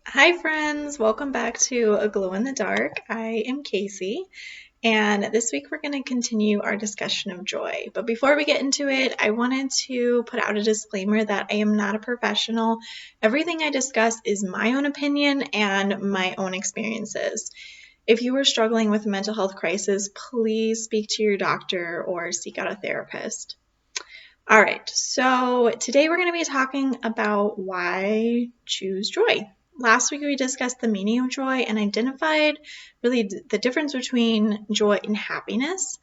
Hi, friends. Welcome back to A Glow in the Dark. I am Kaci, and this week we're going to continue our discussion of joy. But before we get into it, I wanted to put out a disclaimer that I am not a professional. Everything I discuss is my own opinion and my own experiences. If you are struggling with a mental health crisis, please speak to your doctor or seek out a therapist. All right, so today we're going to be talking about why choose joy. Last week we discussed the meaning of joy and identified really the difference between joy and happiness.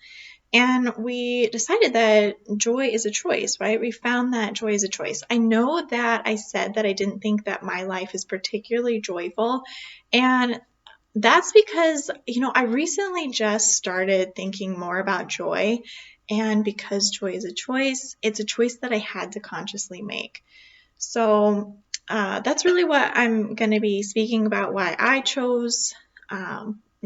And we decided that joy is a choice, right? We found that joy is a choice. I know that I said that I didn't think that my life is particularly joyful. And that's because, I recently just started thinking more about joy. And because joy is a choice, it's a choice that I had to consciously make. So that's really what I'm going to be speaking about, why I chose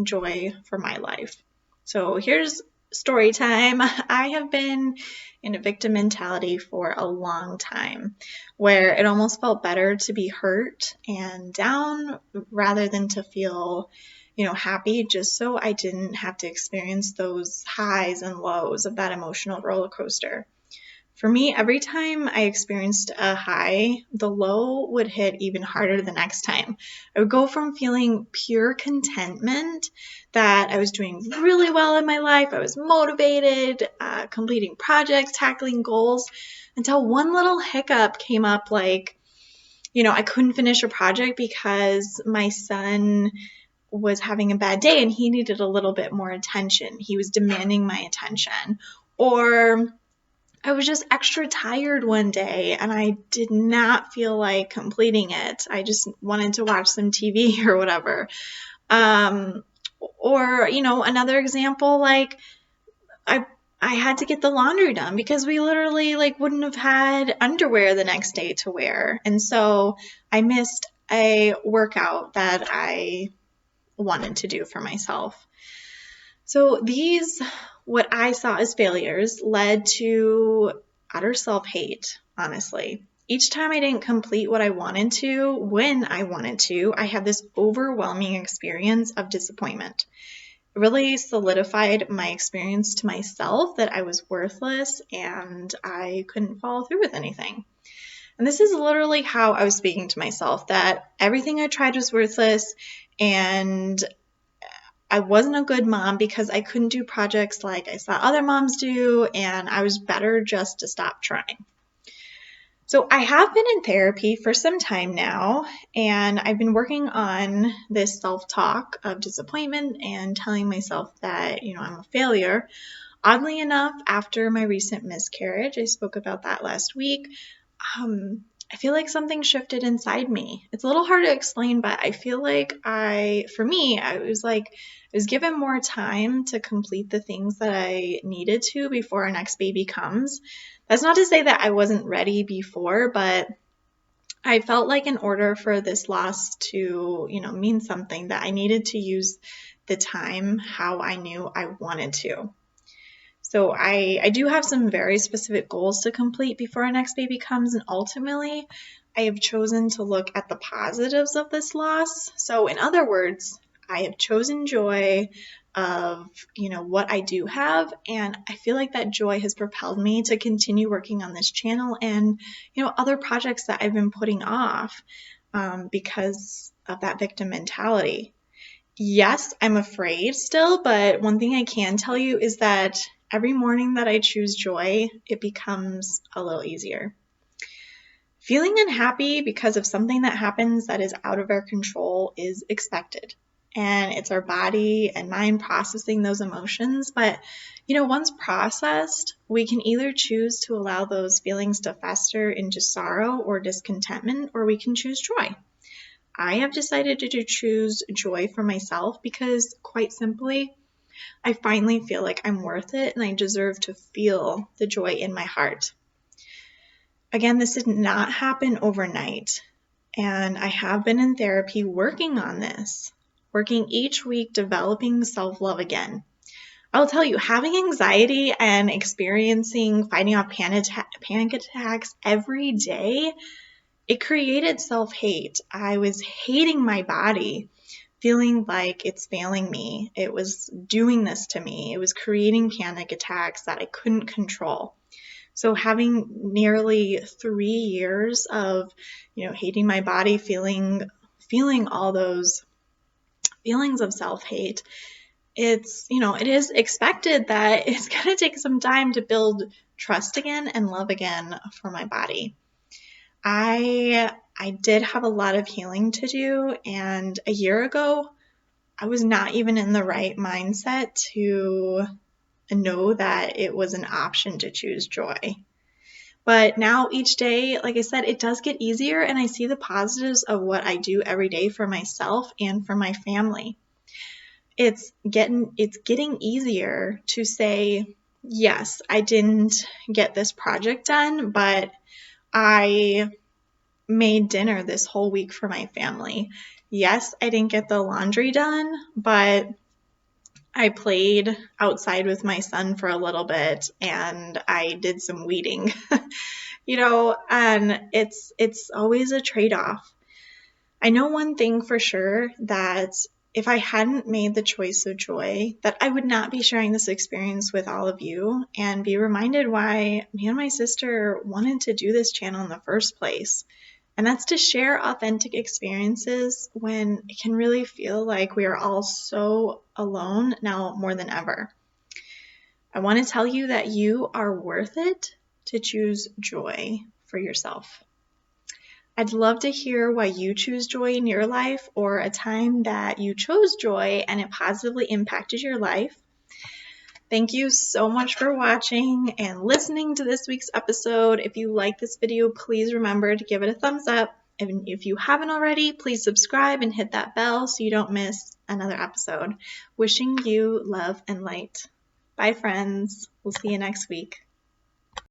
joy for my life. So here's story time. I have been in a victim mentality for a long time where it almost felt better to be hurt and down rather than to feel happy, just so I didn't have to experience those highs and lows of that emotional roller coaster. For me, every time I experienced a high, the low would hit even harder the next time. I would go from feeling pure contentment that I was doing really well in my life, I was motivated, completing projects, tackling goals, until one little hiccup came up like, I couldn't finish a project because my son was having a bad day and he needed a little bit more attention. He was demanding my attention. Or I was just extra tired one day and I did not feel like completing it. I just wanted to watch some TV or whatever. Another example, like I had to get the laundry done because we literally wouldn't have had underwear the next day to wear. And so I missed a workout that I wanted to do for myself. So these, what I saw as failures, led to utter self-hate, honestly. Each time I didn't complete what I wanted to, when I wanted to, I had this overwhelming experience of disappointment. It really solidified my experience to myself that I was worthless and I couldn't follow through with anything. And this is literally how I was speaking to myself, that everything I tried was worthless and I wasn't a good mom because I couldn't do projects like I saw other moms do, and I was better just to stop trying. So I have been in therapy for some time now, and I've been working on this self-talk of disappointment and telling myself that, I'm a failure. Oddly enough, after my recent miscarriage, I spoke about that last week, I feel like something shifted inside me. It's a little hard to explain, but I feel like I was given more time to complete the things that I needed to before our next baby comes. That's not to say that I wasn't ready before, but I felt like in order for this loss to, mean something, that I needed to use the time how I knew I wanted to. So I do have some very specific goals to complete before our next baby comes, and ultimately I have chosen to look at the positives of this loss. So in other words, I have chosen joy of, what I do have, and I feel like that joy has propelled me to continue working on this channel and, other projects that I've been putting off because of that victim mentality. Yes, I'm afraid still, but one thing I can tell you is that every morning that I choose joy, it becomes a little easier. Feeling unhappy because of something that happens that is out of our control is expected. And it's our body and mind processing those emotions. But, once processed, we can either choose to allow those feelings to fester into sorrow or discontentment, or we can choose joy. I have decided to choose joy for myself because, quite simply, I finally feel like I'm worth it and I deserve to feel the joy in my heart. Again, this did not happen overnight, and I have been in therapy working on this, working each week, developing self-love again. I'll tell you, having anxiety and fighting off panic attacks every day it created self-hate. I was hating my body, feeling like it's failing me. It was doing this to me. It was creating panic attacks that I couldn't control. So having nearly 3 years of, hating my body, feeling all those feelings of self-hate, it is expected that it's going to take some time to build trust again and love again for my body. I did have a lot of healing to do, and a year ago, I was not even in the right mindset to know that it was an option to choose joy. But now each day, like I said, it does get easier, and I see the positives of what I do every day for myself and for my family. It's getting easier to say, yes, I didn't get this project done, but I made dinner this whole week for my family. Yes, I didn't get the laundry done, but I played outside with my son for a little bit and I did some weeding. And it's always a trade-off. I know one thing for sure, that if I hadn't made the choice of joy, that I would not be sharing this experience with all of you and be reminded why me and my sister wanted to do this channel in the first place. And that's to share authentic experiences when it can really feel like we are all so alone now more than ever. I want to tell you that you are worth it to choose joy for yourself. I'd love to hear why you choose joy in your life, or a time that you chose joy and it positively impacted your life. Thank you so much for watching and listening to this week's episode. If you like this video, please remember to give it a thumbs up. And if you haven't already, please subscribe and hit that bell so you don't miss another episode. Wishing you love and light. Bye, friends. We'll see you next week.